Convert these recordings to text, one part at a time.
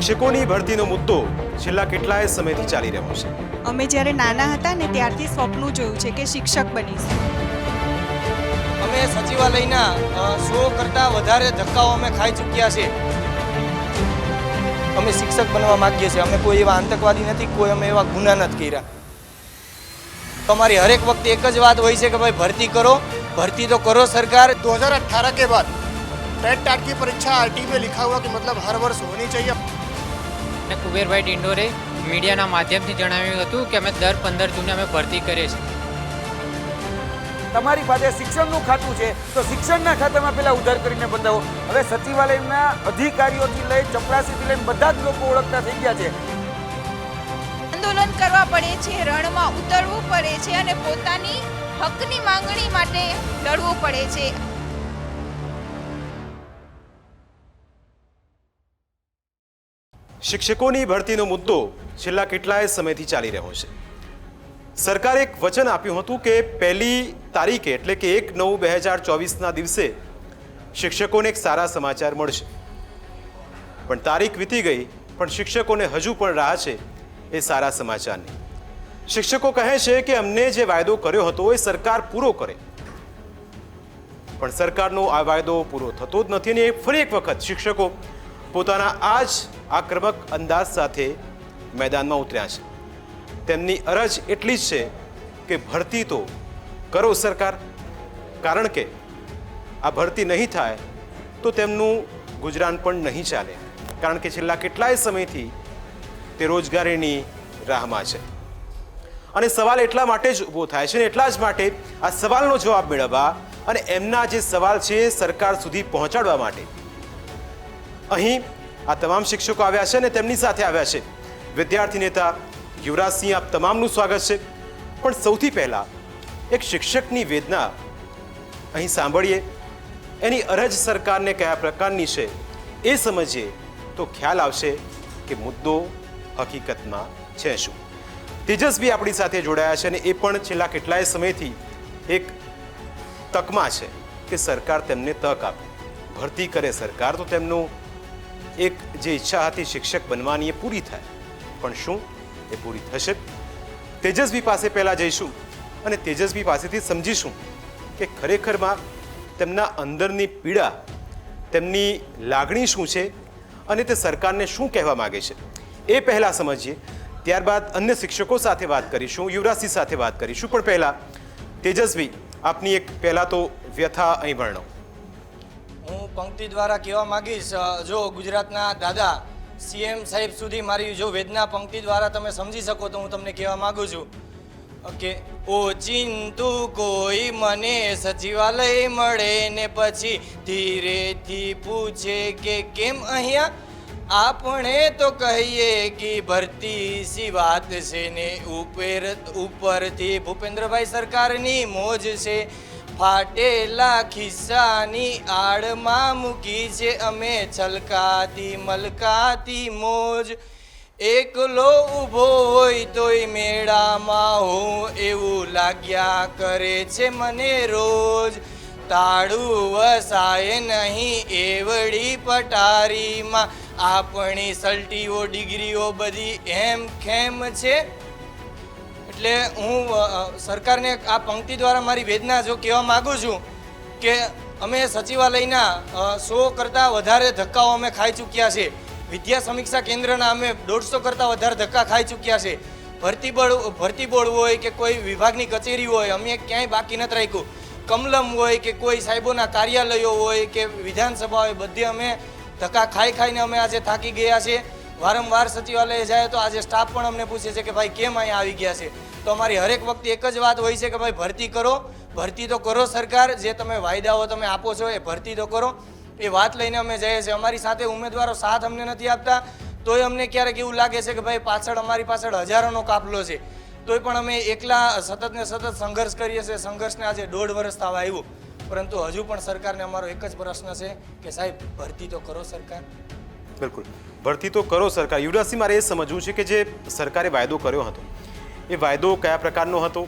શિક્ષકોની ભરતીનો મુદ્દો છેલ્લા કેટલાય સમયથી ચાલી રહ્યો છે। અમે જ્યારે નાના હતા ને ત્યારથી સ્વપ્ન જોયું છે કે શિક્ષક બનીશું। અમે સચિવાલયના 100 કરતાં વધારે ધક્કાઓ અમે ખાઈ ચૂક્યા છે। અમે શિક્ષક બનવા માંગીએ છીએ। અમે કોઈ એવા આતંકવાદી નથી, કોઈ અમે એવા ગુના નથી કર્યા। તમારી હરેક વખતે એક જ વાત હોય છે કે ભાઈ भर्ती तो करो सरकार। 2018 के बाद टेट टाट की परीक्षा आरटी में लिखा हुआ कि मतलब हर वर्ष होनी चाहिए। અને કુબેરભાઈ ડિંડોરે મીડિયાના માધ્યમથી જણાવ્યું હતું કે અમે દર 15 જૂને અમે ભરતી કરીએ છીએ। તમારી પાસે શિક્ષણનું ખાતું છે તો શિક્ષણના ખાતામાં પહેલા ઉધાર કરીને બતાવો। હવે સચિવાલયના અધિકારીઓથી લઈ ચપરાસીથી લઈને બધા જ લોકો ઓળખતા થઈ ગયા છે। આંદોલન કરવા પડે છે, રણમાં ઉતરવું પડે છે અને પોતાની હકની માંગણી માટે લડવું પડે છે। શિક્ષકોની ભરતીનો મુદ્દો છેલ્લા કેટલાય સમયથી ચાલી રહ્યો છે। સરકારે એક વચન આપ્યું હતું કે 1 તારીખે એટલે કે 1/9/2024ના દિવસે શિક્ષકોને એક સારા સમાચાર મળશે, પણ તારીખ વીતી ગઈ પણ શિક્ષકોને હજુ પણ રાહ છે એ સારા સમાચારની। શિક્ષકો કહે છે કે અમને જે વાયદો કર્યો હતો એ સરકાર પૂરો કરે, પણ સરકારનો આ વાયદો પૂરો થતો જ નથી અને ફરી એક વખત શિક્ષકો પોતાના આ જ આક્રમક અંદાજ સાથે મેદાનમાં ઉતર્યા છે। તેમની અરજ એટલી જ છે કે ભરતી તો કરો સરકાર, કારણ કે આ ભરતી નહીં થાય તો તેમનું ગુજરાન પણ નહીં ચાલે, કારણ કે છેલ્લા કેટલાય સમયથી તે રોજગારીની રાહમાં છે। અને સવાલ એટલા માટે જ ઊભો થાય છે ને એટલા જ માટે આ સવાલનો જવાબ મેળવવા અને એમના જે સવાલ છે સરકાર સુધી પહોંચાડવા માટે અહીં આ તમામ શિક્ષકો આવ્યા છે અને તેમની સાથે આવ્યા છે વિદ્યાર્થી નેતા યુવરાજસિંહ। આપ તમામનું સ્વાગત છે, પણ સૌથી પહેલા એક શિક્ષકની વેદના અહીં સાંભળીએ, એની અરજ સરકારને કયા પ્રકારની છે એ સમજીએ તો ખ્યાલ આવશે કે મુદ્દો હકીકતમાં છે શું। તેજસ્વી આપણી સાથે જોડાયા છે અને એ પણ છેલ્લા કેટલાય સમયથી એક તકમાં છે કે સરકાર તેમને તક આપે, ભરતી કરે સરકાર તો તેમનું એક જે ઈચ્છા હતી શિક્ષક બનવાની એ પૂરી થાય, પણ શું એ પૂરી થશે? તેજસ્વી પાસે પહેલા જઈશું અને તેજસ્વી પાસેથી સમજીશું કે ખરેખરમાં તેમના અંદરની પીડા, તેમની લાગણી શું છે અને તે સરકારને શું કહેવા માગે છે એ પહેલા સમજીએ, ત્યારબાદ અન્ય શિક્ષકો સાથે વાત કરીશું, યુવરાજસિંહ સાથે વાત કરીશું। પણ પહેલા તેજસ્વી, આપની એક પહેલા તો વ્યથા અહીં વર્ણો। હું પંક્તિ દ્વારા કહેવા માંગીશ, જો ગુજરાતના દાદા સીએમ સાહેબ સુધી મારી જો વેદના પંક્તિ દ્વારા તમે સમજી શકો તો હું તમને કહેવા માંગુ છું કે ઓ ચિંતુ કોઈ મને સચિવાલય મળે ને પછી ધીરેથી પૂછે કે કેમ અહીંયા, આપણે તો કહીએ કે ભરતી સી વાત છે ને ઉપરથી ભૂપેન્દ્રભાઈ સરકારની મોજ છે। ફાટેલા ખિસ્સાની આડમાં મૂકી છે અમે છલકાતી મલકાતી મોજ। એકલો ઊભો હોય તોય મેળામાં હું એવું લાગ્યા કરે છે મને રોજ। તાળું વસાય નહીં એવડી પટારીમાં આપણી સલટીઓ ડિગ્રીઓ બધી એમ ખેમ છે। એટલે હું સરકારને આ પંક્તિ દ્વારા મારી વેદના જો કહેવા માગું છું કે અમે સચિવાલયના 100 કરતાં વધારે ધક્કાઓ અમે ખાઈ ચૂક્યા છે। વિદ્યા સમીક્ષા કેન્દ્રના અમે 150 કરતાં વધારે ધક્કા ખાઈ ચૂક્યા છે। ભરતી બોર્ડ હોય કે કોઈ વિભાગની કચેરી હોય, અમે ક્યાંય બાકી નથી રાખ્યું। કમલમ હોય કે કોઈ સાહેબોના કાર્યાલયો હોય કે વિધાનસભા હોય, બધે અમે ધક્કા ખાઈને અમે આજે થાકી ગયા છે। વારંવાર સચિવાલયે જાય તો આજે સ્ટાફ પણ અમને પૂછે છે કે ભાઈ કેમ અહીંયા આવી ગયા છે? તો અમારી હરેક વખતે એક જ વાત હોય છે કે ભાઈ ભરતી તો કરો સરકાર, જે તમે વાયદાઓ તમે આપો છો એ ભરતી તો કરો। એ વાત લઈને અમે જઈએ છીએ। અમારી સાથે ઉમેદવારો સાથ અમને નથી આપતા, તોય અમને ક્યારેક એવું લાગે છે કે ભાઈ પાછળ અમારી પાછળ હજારોનો કાફલો છે, તોય પણ અમે એકલા સતત સંઘર્ષ કરીએ છીએ। સંઘર્ષને આજે 1.5 વર્ષ થવા આવ્યું, પરંતુ હજુ પણ સરકારને અમારો એક જ પ્રશ્ન છે કે સાહેબ ભરતી તો કરો સરકાર। બિલકુલ, ભરતી તો કરો સરકાર। યુવરાજસિંહ, મારે એ સમજવું છે કે જે સરકારે વાયદો કર્યો હતો એ વાયદો કયા પ્રકારનો હતો?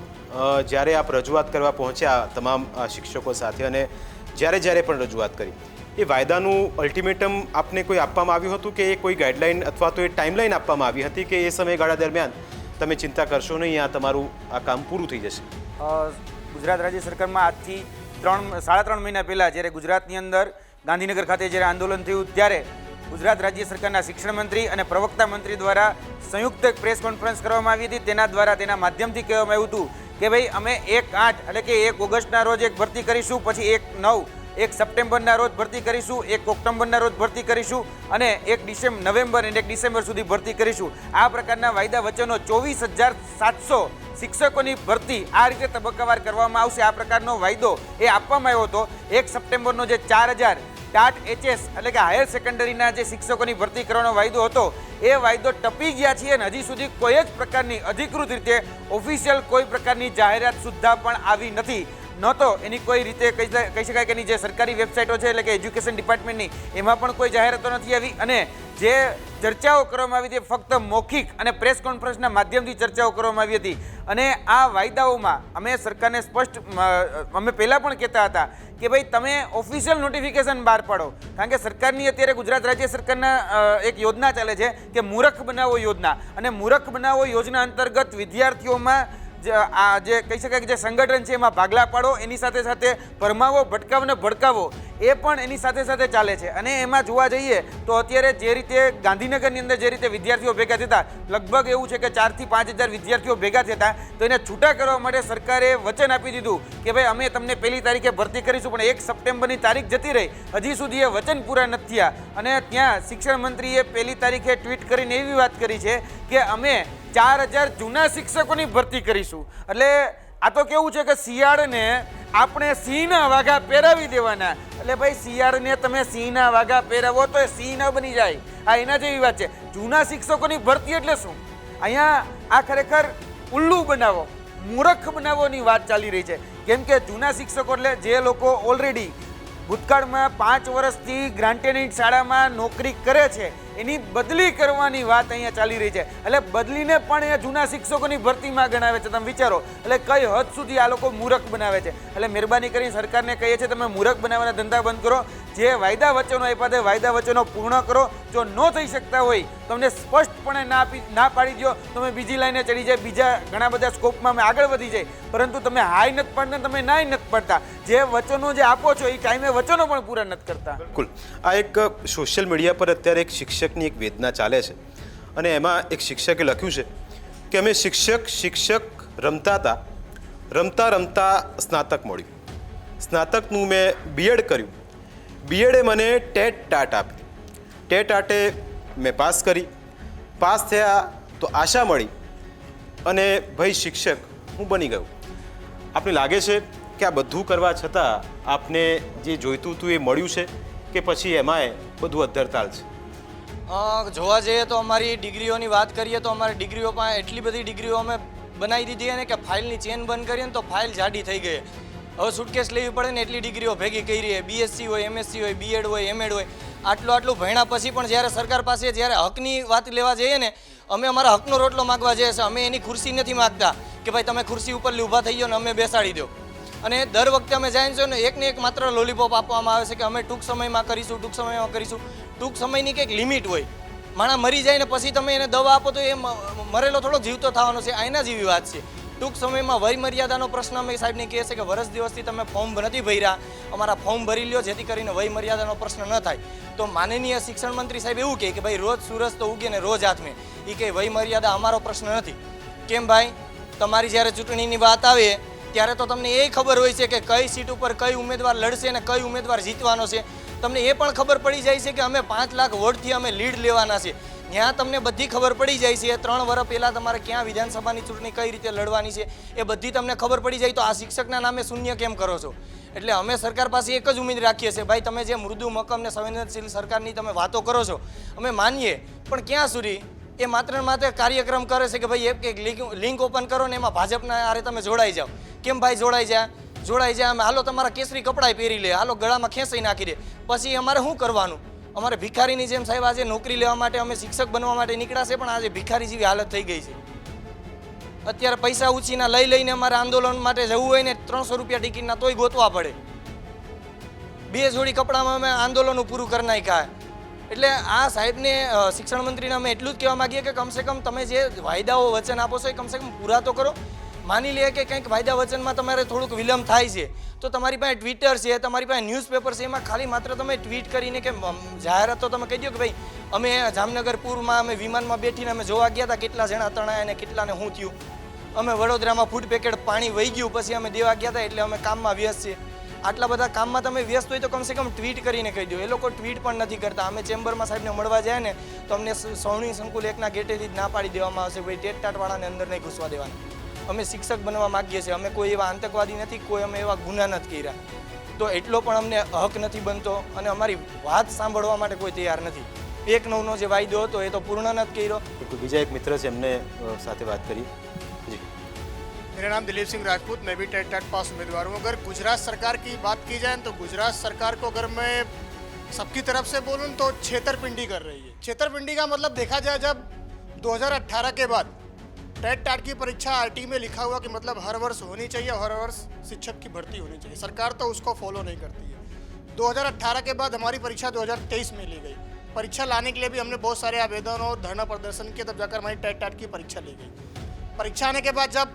જ્યારે આપ રજૂઆત કરવા પહોંચ્યા તમામ શિક્ષકો સાથે અને જ્યારે પણ રજૂઆત કરી એ વાયદાનું અલ્ટિમેટમ આપને કોઈ આપવામાં આવ્યું હતું કે એ કોઈ ગાઈડલાઈન અથવા તો એ ટાઈમલાઈન આપવામાં આવી હતી કે એ સમયગાળા દરમિયાન તમે ચિંતા કરશો નહીં, આ તમારું આ કામ પૂરું થઈ જશે? ગુજરાત રાજ્ય સરકારમાં આજથી 3.5 મહિના પહેલાં જ્યારે ગુજરાતની અંદર ગાંધીનગર ખાતે જ્યારે આંદોલન થયું ત્યારે ગુજરાત રાજ્ય સરકારના શિક્ષણ મંત્રી અને પ્રવક્તા મંત્રી દ્વારા સંયુક્ત પ્રેસ કોન્ફરન્સ કરવામાં આવી હતી. તેના માધ્યમથી કહેવામાં આવ્યું હતું કે ભાઈ અમે 1/8 એટલે કે 1 ઓગસ્ટના રોજ એક ભરતી કરીશું, પછી 1 સપ્ટેમ્બરના રોજ ભરતી કરીશું, 1 ઓક્ટોબરના રોજ ભરતી કરીશું અને 1 નવેમ્બર અને 1 ડિસેમ્બર સુધી ભરતી કરીશું. આ પ્રકારના વાયદા વચનો 24,700 શિક્ષકોની ભરતી આ રીતે તબક્કાવાર કરવામાં આવશે. આ પ્રકારનો વાયદો એ આપવામાં આવ્યો હતો. 1 સપ્ટેમ્બરનો જે 4,000 ટાટ HS એટલે કે હાયર સેકન્ડરીના જે શિક્ષકોની ભરતી કરવાનો વાયદો હતો એ વાયદો ટપી ગયા છે અને હજી સુધી કોઈ જ પ્રકારની અધિકૃત રીતે ઓફિશિયલ કોઈ પ્રકારની જાહેરાત સુદ્ધા પણ આવી નથી. ન તો એની કોઈ રીતે કહી શકાય કે એની જે સરકારી વેબસાઇટો છે એટલે કે એજ્યુકેશન ડિપાર્ટમેન્ટની એમાં પણ કોઈ જાહેરાતો નથી આવી અને જે ચર્ચાઓ કરવામાં આવી હતી ફક્ત મૌખિક અને પ્રેસ કોન્ફરન્સના માધ્યમથી ચર્ચાઓ કરવામાં આવી હતી. અને આ વાયદાઓમાં અમે સરકારને અમે પહેલાં પણ કહેતા હતા કે ભાઈ તમે ઓફિશિયલ નોટિફિકેશન બહાર પાડો, કારણ કે સરકારની અત્યારે ગુજરાત રાજ્ય સરકારના એક યોજના ચાલે છે કે મૂરખ બનાવો યોજના, અને મૂરખ બનાવો યોજના અંતર્ગત વિદ્યાર્થીઓમાં આ જે કહી શકાય કે જે સંગઠન છે એમાં ભાગલા પાડો, એની સાથે સાથે ભરમાવો, ભટકાવો ને ભડકાવો એ પણ એની સાથે સાથે ચાલે છે. અને એમાં જોવા જઈએ તો અત્યારે જે રીતે ગાંધીનગરની અંદર જે રીતે વિદ્યાર્થીઓ ભેગા થતા, લગભગ એવું છે કે 4,000 થી 5,000 વિદ્યાર્થીઓ ભેગા થતા, તો એને છૂટા કરવા માટે સરકારે વચન આપી દીધું કે ભાઈ અમે તમને 1 તારીખે ભરતી કરીશું, પણ 1 સપ્ટેમ્બરની તારીખ જતી રહી, હજી સુધી એ વચન પૂરા નથી થયા. અને ત્યાં શિક્ષણ મંત્રીએ 1 તારીખે ટ્વીટ કરીને એવી વાત કરી છે કે અમે 4,000 જૂના શિક્ષકોની ભરતી કરીશું. એટલે આ તો કેવું છે કે શિયાળને આપણે સિંહના વાઘા પહેરાવી દેવાના. એટલે ભાઈ શિયાળને તમે સિંહના વાઘા પહેરાવો તો એ સિંહ ન બની જાય. આ એના જેવી વાત છે. જૂના શિક્ષકોની ભરતી એટલે શું? અહીંયા આ ખરેખર ઉલ્લુ બનાવો, મૂર્ખ બનાવોની વાત ચાલી રહી છે. કેમ કે જૂના શિક્ષકો એટલે જે લોકો ઓલરેડી ભૂતકાળમાં 5 વર્ષથી ગ્રાન્ટેડ શાળામાં નોકરી કરે છે એની બદલી કરવાની વાત અહીંયા ચાલી રહી છે. એટલે બદલીને પણ એ જૂના શિક્ષકોની ભરતીમાં ગણાવે છે. તમે વિચારો એટલે કઈ હદ સુધી આ લોકો મૂર્ખ બનાવે છે. એટલે મહેરબાની કરી સરકારને કહીએ છીએ તમે મૂર્ખ બનાવવાના ધંધા બંધ કરો. જે વાયદા વચનો આપ્યા તે વાયદા વચનો પૂર્ણ કરો. જો ન થઈ શકતા હોય તમને સ્પષ્ટપણે ના પાડી દો, તમે બીજી લાઈને ચડી જાય, બીજા ઘણા બધા સ્કોપમાં અમે આગળ વધી જાય, પરંતુ તમે હાઈ નથી પાડતા, તમે નાય નથી પાડતા. જે વચનો જે આપો છો એ ટાઈમે વચનો પણ પૂરા નથી કરતા. બિલકુલ. આ એક સોશિયલ મીડિયા પર અત્યારે એક શિક્ષકની એક વેદના ચાલે છે અને એમાં એક શિક્ષકે લખ્યું છે કે અમે શિક્ષક રમતા હતા, રમતા રમતા સ્નાતક મળ્યું, સ્નાતકનું મેં બીએડ કર્યું, બીએડે મને ટાટ આપી, ટાટે મેં પાસ કરી, પાસ થયા તો આશા મળી અને ભાઈ શિક્ષક હું બની ગયો. આપને લાગે છે કે આ બધું કરવા છતાં આપને જે જોઈતું હતું એ મળ્યું છે કે પછી એમાંય બધું અધ્ધરતાલ છે? જોવા જઈએ તો અમારી ડિગ્રીઓની વાત કરીએ તો અમારી ડિગ્રીઓ પાસે એટલી બધી ડિગ્રીઓ અમે બનાવી દીધી ને કે ફાઇલની ચેન બંધ કરીએ ને તો ફાઇલ જાડી થઈ ગઈ. હવે સુટકેસ લેવી પડે ને એટલી ડિગ્રીઓ ભેગી કરી છે. BSc હોય, MSc હોય, બીએડ હોય, MAd હોય, આટલું ભણ્યા પછી પણ જ્યારે સરકાર પાસે જ્યારે હકની વાત લેવા જઈએ ને, અમે અમારા હકનો રોટલો માગવા જઈએ છીએ. અમે એની ખુરશી નથી માગતા કે ભાઈ તમે ખુરશી ઉપર ઊભા થઈ જાઓ ને અમે બેસાડી દો. અને દર વખતે અમે જાય છે ને એકને એક માત્ર લોલીપોપ આપવામાં આવે છે કે અમે ટૂંક સમયમાં કરીશું, ટૂંક સમયમાં કરીશું. ટૂંક સમયની કંઈક લિમિટ હોય. માણસ મરી જાય ને પછી તમે એને દવા આપો તો એ મરેલો થોડો જીવતો થવાનો છે. આના જેવી વાત છે. ટૂંક સમયમાં વય મર્યાદાનો પ્રશ્ન અમે સાહેબને કહીએ છીએ કે વર્ષ દિવસથી તમે ફોર્મ નથી ભર્યા, અમારા ફોર્મ ભરી લ્યો જેથી કરીને વય મર્યાદાનો પ્રશ્ન ન થાય. તો માનનીય શિક્ષણ મંત્રી સાહેબ એવું કહે કે ભાઈ રોજ સૂરજ તો ઉગે ને રોજ હાથમે. એ કે વય મર્યાદા અમારો પ્રશ્ન નથી. કેમ ભાઈ? તમારી જ્યારે ચૂંટણીની વાત આવે ત્યારે તો તમને એ ખબર હોય છે કે કઈ સીટ ઉપર કઈ ઉમેદવાર લડશે અને કઈ ઉમેદવાર જીતવાનો છે. તમને એ પણ ખબર પડી જાય છે કે અમે 5 લાખ વોટથી અમે લીડ લેવાના છે. ત્યાં તમને બધી ખબર પડી જાય છે 3 વર્ષ પહેલાં તમારે ક્યાં વિધાનસભાની ચૂંટણી કઈ રીતે લડવાની છે એ બધી તમને ખબર પડી જાય. તો આ શિક્ષકના નામે શૂન્ય કેમ કરો છો? એટલે અમે સરકાર પાસે એક જ ઉમેદ રાખીએ છીએ ભાઈ તમે જે મૃદુ મક્કમ ને સંવેદનશીલ સરકારની તમે વાતો કરો છો અમે માનીએ, પણ ક્યાં સુધી? એ માત્ર ને માત્ર કાર્યક્રમ કરે છે કે ભાઈ એક લિંક ઓપન કરો ને એમાં ભાજપના આરે તમે જોડાઈ જાઓ. કેમ ભાઈ જોડાઈ જાય? અમે હાલો તમારા કેસરી કપડાં પહેરી લે, હાલો ગળામાં ખેંચાઈ નાખી દે, પછી અમારે શું કરવાનું? અમારે ભિખારીની જેમ સાહેબ આજે નોકરી લેવા માટે અમે શિક્ષક બનવા માટે નીકળ્યા છે, પણ આજે ભિખારી જેવી હાલત થઈ ગઈ છે. અત્યારે પૈસા ઉછીના લઈને અમારે આંદોલન માટે જવું હોય ને 300 રૂપિયા ટિકિટના તોય ગોતવા પડે. 2 જોડી કપડામાં અમે આંદોલનો પૂરું કરી નાખ્યા. એટલે આ સાહેબને શિક્ષણ મંત્રીને અમે એટલું જ કહેવા માંગીએ કે કમસે કમ તમે જે વાયદાઓ વચન આપો છો એ કમસે કમ પૂરા તો કરો. માની લઈએ કે કંઈક વાયદા વચનમાં તમારે થોડુંક વિલંબ થાય છે તો તમારી પાસે ટ્વિટર છે, તમારી પાસે ન્યૂઝપેપર છે, એમાં ખાલી માત્ર તમે ટ્વીટ કરીને કે જાહેરાત તો તમે કહી દો કે ભાઈ અમે જામનગર પૂરમાં અમે વિમાનમાં બેઠીને અમે જોવા ગયા હતા કેટલા જણા તણાયા અને કેટલાને શું થયું. અમે વડોદરામાં ફૂડ પેકેટ પાણી વહી ગયું પછી અમે દેવા ગયા હતા એટલે અમે કામમાં વ્યસ્ત છીએ. આટલા બધા કામમાં તમે વ્યસ્ત હોય તો કમસે કમ ટ્વીટ કરીને કહી દો. એ લોકો ટ્વીટ પણ નથી કરતા. અમે ચેમ્બરમાં સાહેબને મળવા જાય ને તો અમને સૌની સંકુલ 1ના ગેટેથી જ ના પાડી દેવામાં આવશે ભાઈ ટેટટાટવાળાને અંદર નહીં ઘૂસવા દેવાના. અમે શિક્ષક બનવા માગીએ છીએ. અમે કોઈ એવા આતંકવાદી નથી, કોઈ અમે એવા ગુના નથી કર્યા. તો એટલો પણ અમને હક નથી બનતો અને અમારી વાત સાંભળવા માટે કોઈ તૈયાર નથી. 1/9નો જે વાયદો હતો એ તો પૂર્ણ નથી કર્યો. બીજા એક મિત્ર છે એમને સાથે વાત કરી. જી, मेरा नाम दिलीप सिंह राजपूत, मैं भी टेट पास उम्मीदवार हूँ. अगर गुजरात सरकार की बात की जाए तो गुजरात सरकार को अगर मैं सबकी तरफ से बोलूँ तो छेतरपिंडी कर रही है. छेतरपिंडी का मतलब देखा जाए जब 2018 के बाद टेट टाट की परीक्षा आरटी में लिखा हुआ कि मतलब हर वर्ष होनी चाहिए, हर वर्ष शिक्षक की भर्ती होनी चाहिए, सरकार तो उसको फॉलो नहीं करती है. 2018 के बाद हमारी परीक्षा 2023 में ली गई. परीक्षा लाने के लिए भी हमने बहुत सारे आवेदन और धरना प्रदर्शन किए, तब जाकर हमारी टेट टाट की परीक्षा ली गई. परीक्षा आने के बाद जब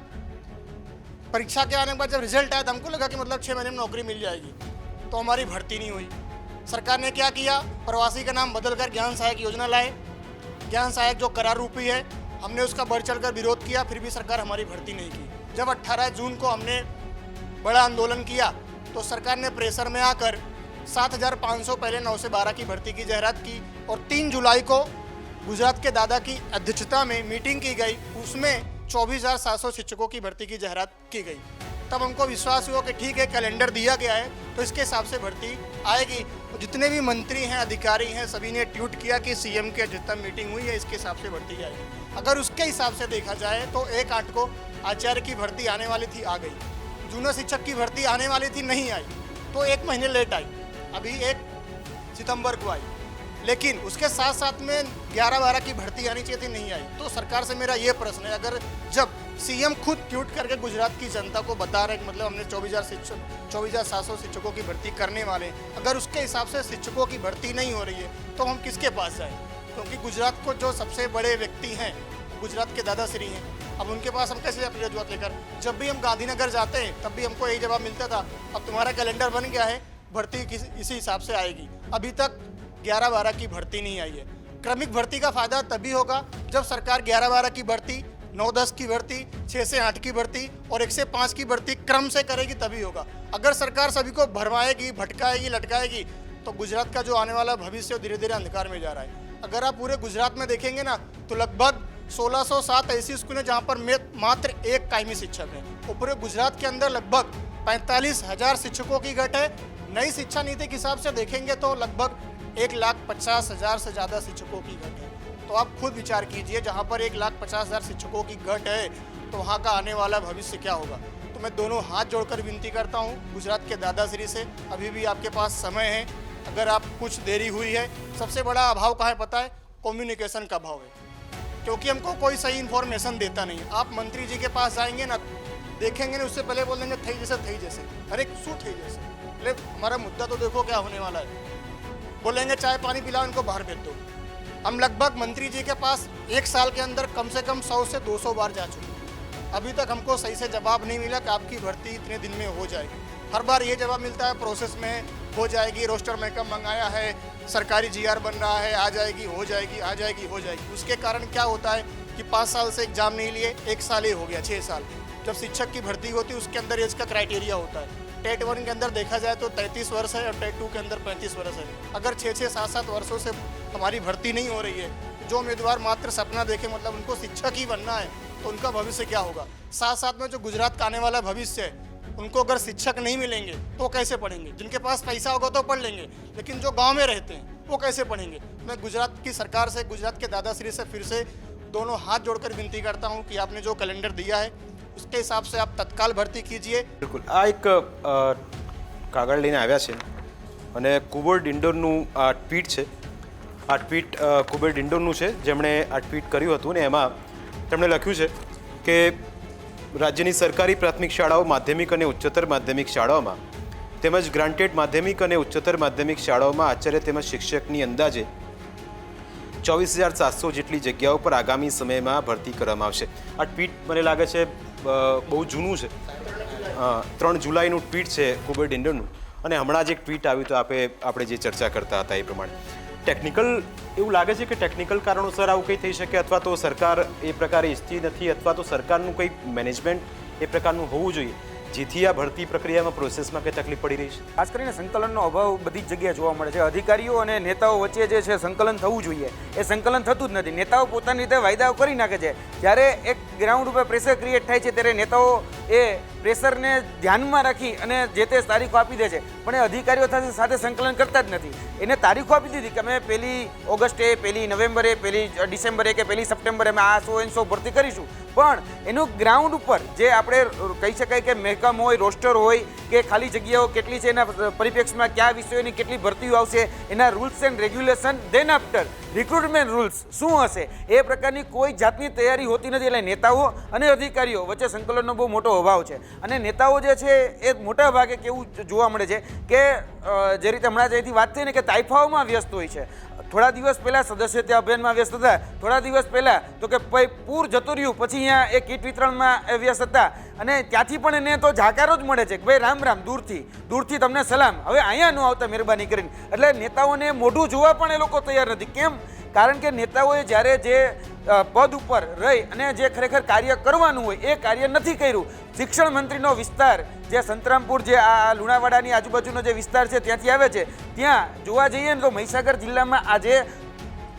रिजल्ट आया तो हमको लगा कि मतलब 6 महीने में नौकरी मिल जाएगी, तो हमारी भर्ती नहीं हुई. सरकार ने क्या किया, प्रवासी का नाम बदलकर ज्ञान सहायक योजना लाए. ज्ञान सहायक जो करार रूपी है, हमने उसका बढ़ चढ़कर विरोध किया, फिर भी सरकार हमारी भर्ती नहीं की. जब 18 जून को हमने बड़ा आंदोलन किया तो सरकार ने प्रेशर में आकर 7,500 पहले 9 से 12 की भर्ती की जाहिरात की और 3 जुलाई को गुजरात के दादा की अध्यक्षता में मीटिंग की गई. उसमें 24,700 शिक्षकों की भर्ती की जाहिरात की गई. तब हमको विश्वास हुआ कि ठीक है, कैलेंडर दिया गया है तो इसके हिसाब से भर्ती आएगी. तो जितने भी मंत्री हैं, अधिकारी हैं, सभी ने ट्वीट किया कि सीएम की अध्यक्षता आयोजित हुई है, इसके हिसाब से भर्ती आएगी. अगर उसके हिसाब से देखा जाए तो 1/8 को आचार्य की भर्ती आने वाली थी, आ गई. जूनियर शिक्षक की भर्ती आने वाली थी, नहीं आई, तो 1 महीने लेट आई. अभी 1 सितंबर को आई. लेकिन उसके साथ साथ में 11-12 की भर्ती आनी चाहिए थी, नहीं आई. तो सरकार से मेरा ये प्रश्न है, अगर जब सीएम खुद ट्वीट करके गुजरात की जनता को बता रहे हैं कि मतलब हमने 24,700 शिक्षकों की भर्ती करने वाले, अगर उसके हिसाब से शिक्षकों की भर्ती नहीं हो रही है तो हम किसके पास जाएं? क्योंकि गुजरात को जो सबसे बड़े व्यक्ति हैं गुजरात के दादाश्री हैं. अब उनके पास हम कैसे अपनी रजूआत लेकर, जब भी हम गांधीनगर जाते हैं तब भी हमको यही जवाब मिलता था, अब तुम्हारा कैलेंडर बन गया है, भर्ती इसी हिसाब से आएगी. अभी तक 11-12 की भर्ती नहीं आई है. क्रमिक भर्ती का फायदा तभी होगा जब सरकार 11-12 की भर्ती, 9-10 की भर्ती, 6 से 8 की भर्ती और 1 से 5 की भर्ती क्रम से करेगी, तभी होगा. अगर सरकार सभी को भरमाएगी, भटकाएगी, लटकाएगी तो गुजरात का जो आने वाला भविष्य धीरे धीरे अंधकार में जा रहा है. अगर आप पूरे गुजरात में देखेंगे ना तो लगभग 1607 ऐसी स्कूल हैं जहाँ पर मात्र 1 कायमी शिक्षक है. और पूरे गुजरात के अंदर लगभग 45,000 शिक्षकों की घट है. नई शिक्षा नीति के हिसाब से देखेंगे तो लगभग 1,50,000 से ज़्यादा शिक्षकों की घट है. तो आप खुद विचार कीजिए, जहाँ पर 1,50,000 शिक्षकों की घट है तो वहाँ का आने वाला भविष्य क्या होगा. तो मैं दोनों हाथ जोड़कर विनती करता हूँ गुजरात के दादाश्री से, अभी भी आपके पास समय है. अगर आप कुछ देरी हुई है, सबसे बड़ा अभाव कहाँ है पता है, कम्युनिकेशन का अभाव है. क्योंकि हमको कोई सही इन्फॉर्मेशन देता नहीं. आप मंत्री जी के पास जाएंगे ना, देखेंगे ना, उससे पहले बोल देंगे थई जैसे, अरे शू थई जैसे. अरे हमारा मुद्दा तो देखो क्या होने वाला है. बोलेंगे चाय पानी पिलाओ, इनको बाहर भेज दो. हम लगभग मंत्री जी के पास 1 साल के अंदर कम से कम 100 से 200 बार जा चुके. अभी तक हमको सही से जवाब नहीं मिला कि आपकी भर्ती इतने दिन में हो जाएगी. हर बार ये जवाब मिलता है प्रोसेस में हो जाएगी, रोस्टर मेकअप मंगाया है, सरकारी जीआर बन रहा है, आ जाएगी, हो जाएगी, आ जाएगी, हो जाएगी. उसके कारण क्या होता है कि 5 साल से एग्जाम नहीं लिए, 1 साल ही हो गया, 6 साल. जब शिक्षक की भर्ती होती है उसके अंदर एज का क्राइटेरिया होता है. टेट 1 के अंदर देखा जाए तो 33 वर्ष है और टेट 2 के अंदर 35 वर्ष है. अगर 6-6, 7-7 वर्षों से हमारी भर्ती नहीं हो रही है, जो उम्मीदवार मात्र सपना देखे मतलब उनको शिक्षक ही बनना है, तो उनका भविष्य क्या होगा. साथ साथ में जो गुजरात का आने वाला भविष्य है, उनको अगर शिक्षक नहीं मिलेंगे तो कैसे पढ़ेंगे. जिनके पास पैसा होगा तो पढ़ लेंगे, लेकिन जो गाँव में रहते हैं वो कैसे पढ़ेंगे. मैं गुजरात की सरकार से, गुजरात के दादाश्री से फिर से दोनों हाथ जोड़कर विनती करता हूँ कि आपने जो कैलेंडर दिया है उसके हिसाब से आप तत्काल भर्ती कीजिए. બિલકુલ. આ એક કાગળ લઈને આવ્યા છે અને કુબેર ડિંડોરનું આ ટ્વીટ છે. આ ટ્વીટ કુબેર ડિંડોરનું છે, જેમણે આ ટ્વીટ કર્યું હતું ને એમાં તેમણે લખ્યું છે કે રાજ્યની સરકારી પ્રાથમિક શાળાઓ, માધ્યમિક અને ઉચ્ચતર માધ્યમિક શાળાઓમાં તેમજ ગ્રાન્ટેડ માધ્યમિક અને ઉચ્ચતર માધ્યમિક શાળાઓમાં આચાર્ય તેમજ શિક્ષકની અંદાજે 24,700 જેટલી જગ્યાઓ પર આગામી સમયમાં ભરતી કરવામાં આવશે. આ ટ્વીટ મને લાગે છે બહુ જૂનું છે, 3 જુલાઈનું ટ્વીટ છે કુબેર ડિંડોરનું, અને હમણાં જ એક ટ્વીટ આવ્યું તો આપણે જે ચર્ચા કરતા હતા એ પ્રમાણે. ટેકનિકલ એવું લાગે છે કે ટેકનિકલ કારણોસર આવું કંઈ થઈ શકે, અથવા તો સરકાર એ પ્રકારે ઈચ્છતી નથી, અથવા તો સરકારનું કંઈક મેનેજમેન્ટ એ પ્રકારનું હોવું જોઈએ જેથી આ ભરતી પ્રક્રિયામાં પ્રોસેસમાં કંઈ તકલીફ પડી રહી છે. ખાસ કરીને સંકલનનો અભાવ બધી જ જગ્યાએ જોવા મળે છે. અધિકારીઓ અને નેતાઓ વચ્ચે જે છે સંકલન થવું જોઈએ એ સંકલન થતું જ નથી. નેતાઓ પોતાની રીતે વાયદાઓ કરી નાખે છે. જ્યારે એક ગ્રાઉન્ડ ઉપર પ્રેશર ક્રિએટ થાય છે ત્યારે નેતાઓ એ પ્રેશરને ધ્યાનમાં રાખી અને જે તે તારીખો આપી દે છે, પણ એ અધિકારીઓ સાથે સંકલન કરતા જ નથી. એને તારીખો આપી દીધી કે અમે 1 ઓગસ્ટે, 1 નવેમ્બરે, 1 ડિસેમ્બરે કે 1 સપ્ટેમ્બરે અમે આ 100 ભરતી કરીશું, પણ એનું ગ્રાઉન્ડ ઉપર જે આપણે કહી શકાય કે મહેકમ હોય, રોસ્ટર હોય કે ખાલી જગ્યાઓ કેટલી છે, એના પરિપ્રેક્ષમાં કયા વિષયોની કેટલી ભરતીઓ આવશે, એના rules and regulation, than after recruitment rules શું હશે, એ પ્રકારની કોઈ જાતની તૈયારી હોતી નથી. એટલે નેતાઓ અને અધિકારીઓ વચ્ચે સંકલનનો બહુ મોટો અભાવ છે. અને નેતાઓ જે છે એ મોટા ભાગે કેવું જોવા મળે છે કે જે રીતે હમણાં જેથી વાત થઈ ને કે તાઇફાઓમાં વ્યસ્ત હોય છે. થોડા દિવસ પહેલાં સદસ્યતા અભિયાનમાં વ્યસ્ત હતા, થોડા દિવસ પહેલાં તો કે ભાઈ પૂર જતું રહ્યું, પછી અહીંયા એ કીટ વિતરણમાં વ્યસ્ત હતા, અને ત્યાંથી પણ એને તો જાકારો જ મળે છે કે ભાઈ રામ રામ, દૂરથી તમને સલામ, હવે અહીંયા ન આવતા મહેરબાની કરીને. એટલે નેતાઓને મોઢું જોવા પણ એ લોકો તૈયાર નથી. કેમ? કારણ કે નેતાઓએ જ્યારે જે પદ ઉપર રહી અને જે ખરેખર કાર્ય કરવાનું હોય એ કાર્ય નથી કર્યું. શિક્ષણ મંત્રીનો વિસ્તાર જે સંતરામપુર, જે આ લુણાવાડાની આજુબાજુનો જે વિસ્તાર છે ત્યાંથી આવે છે, ત્યાં જોવા જઈએ ને તો મહીસાગર જિલ્લામાં આજે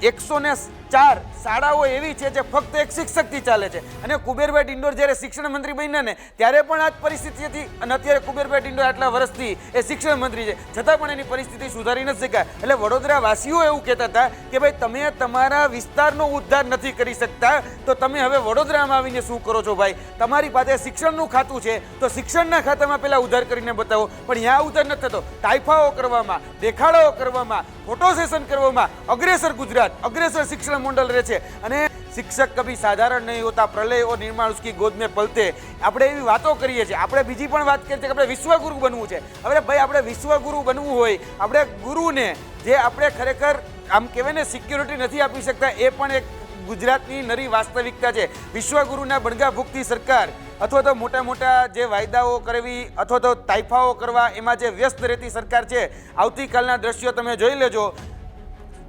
104 શાળાઓ એવી છે જે ફક્ત એક શિક્ષકથી ચાલે છે. અને કુબેરભાઈ ડિંડોર જ્યારે શિક્ષણ મંત્રી બન્યા ને ત્યારે પણ આ જ પરિસ્થિતિ હતી, અને અત્યારે કુબેરભાઈ ડિંડોર આટલા વર્ષથી એ શિક્ષણ મંત્રી છે, છતાં પણ એની પરિસ્થિતિ સુધારી નથી શકાય. એટલે વડોદરા વાસીઓ એવું કહેતા હતા કે ભાઈ તમે તમારા વિસ્તારનો ઉદ્ધાર નથી કરી શકતા તો તમે હવે વડોદરામાં આવીને શું કરો છો ભાઈ? તમારી પાસે શિક્ષણનું ખાતું છે તો શિક્ષણના ખાતામાં પહેલાં ઉદ્ધાર કરીને બતાવો, પણ ત્યાં ઉદ્ધાર નથી થતો. તાઇફાઓ કરવામાં, દેખાડાઓ કરવામાં, ફોટો સેશન કરવામાં અગ્રેસર ગુજરાત, અગ્રેસર શિક્ષણ મંડળ રહે છે. અને શિક્ષક કભી સાધારણ નહીં હોતા, પ્રલય ઓર નિર્માણ ઉસકી ગોદ મેં પલતે. આપણે એવી વાતો કરીએ છીએ, આપણે બીજી પણ વાત કરીએ છીએ કે આપણે વિશ્વગુરુ બનવું છે. હવે ભાઈ આપણે વિશ્વગુરુ બનવું હોય, આપણે ગુરુને જે આપણે ખરેખર આમ કહેવાય ને સિક્યોરિટી નથી આપી શકતા, એ પણ એક ગુજરાતની નરી વાસ્તવિકતા છે. વિશ્વગુરુના બણગા ભૂખતી સરકાર અથવા તો મોટા મોટા જે વાયદાઓ કરવી અથવા તો તાઇફાઓ કરવા એમાં જે વ્યસ્ત રહેતી સરકાર છે. આવતીકાલના દ્રશ્યો તમે જોઈ લેજો.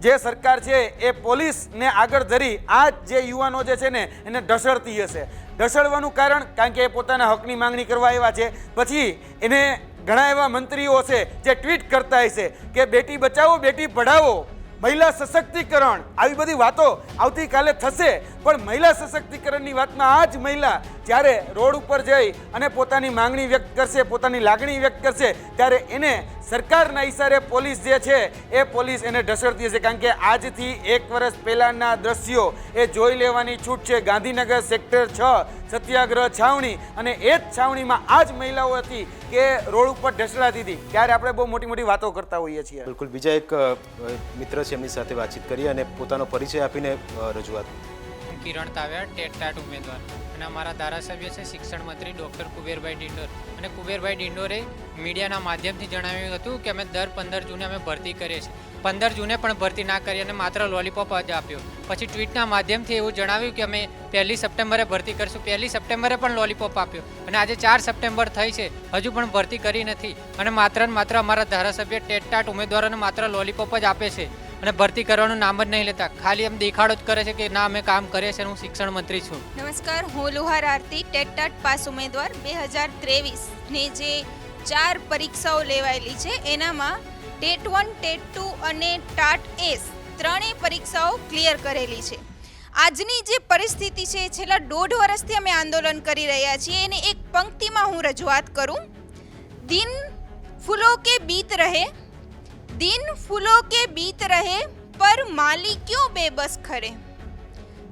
જે સરકાર છે એ પોલીસને આગળ ધરી આ જે યુવાનો જે છે ને એને ઢસડતી હશે. ઢસડવાનું કારણ કે એ પોતાના હકની માંગણી કરવા આવ્યા છે. પછી એને ઘણા એવા મંત્રીઓ છે જે ટ્વીટ કરતા હશે કે બેટી બચાવો, બેટી પઢાવો, મહિલા સશક્તિકરણ, આવી બધી વાતો આવતીકાલે થશે. પણ મહિલા સશક્તિકરણની વાતમાં આ જ મહિલા જ્યારે રોડ ઉપર જઈ અને પોતાની માંગણી વ્યક્ત કરશે, પોતાની લાગણી વ્યક્ત કરશે, ત્યારે એને સરકારના ઈશારે પોલીસ જે છે એ પોલીસ એને ઢસડતી હશે. કારણ કે આજથી 1 વર્ષ પહેલાંના દ્રશ્યો એ જોઈ લેવાની છૂટ છે. ગાંધીનગર સેક્ટર 6 સત્યાગ્રહ છાવણી, અને એ જ છાવણીમાં આ જ મહિલાઓ હતી કે રોડ ઉપર ઢસડાતી હતી. ત્યારે આપણે બહુ મોટી મોટી વાતો કરતા હોઈએ છીએ. બિલકુલ. બીજા એક મિત્ર છે, એમની સાથે વાતચીત કરી અને પોતાનો પરિચય આપીને રજૂઆત. કિરણ તાવ્યા, ટેટ ઉમેદવાર, અને અમારા ધારાસભ્ય છે શિક્ષણ મંત્રી ડૉક્ટર કુબેરભાઈ ડિંડોર. અને કુબેરભાઈ ડિંડોરે મીડિયાના માધ્યમથી જણાવ્યું હતું કે અમે દર 15 જૂને અમે ભરતી કરીએ છીએ. 15 જૂને પણ ભરતી ના કરી અને માત્ર લોલીપોપ જ આપ્યો. પછી ટ્વીટના માધ્યમથી એવું જણાવ્યું કે અમે 1 સપ્ટેમ્બરે ભરતી કરીશું. 1 સપ્ટેમ્બરે પણ લોલીપોપ આપ્યો, અને આજે 4 સપ્ટેમ્બર થઈ છે, હજુ પણ ભરતી કરી નથી. અને માત્ર ને માત્ર અમારા ધારાસભ્ય ટેટ ઉમેદવારોને માત્ર લોલીપોપ જ આપે છે અને ભરતી કરવાનું નામ જ નહીં લેતા. ખાલી એમ દેખાડો જ કરે છે કે ના અમે કામ કરીએ છીએ, હું શિક્ષણ મંત્રી છું. નમસ્કાર, હું લુહાર આરતી, ટેટ પાસ ઉમેદવાર. 2023ની જે 4 પરીક્ષાઓ લેવાયેલી છે એનામાં ટેટ 1, ટેટ 2 અને ટાટ એસ ત્રણેય પરીક્ષાઓ ક્લિયર કરેલી છે. આજની જે પરિસ્થિતિ છે, છેલ્લા 1.5 વર્ષથી અમે આંદોલન કરી રહ્યા છીએ, એને એક પંક્તિમાં હું રજૂઆત કરું. દિન ફૂલો કે બીત રહે, दिन फूलों के बीत रहे पर माली क्यों बेबस खड़े.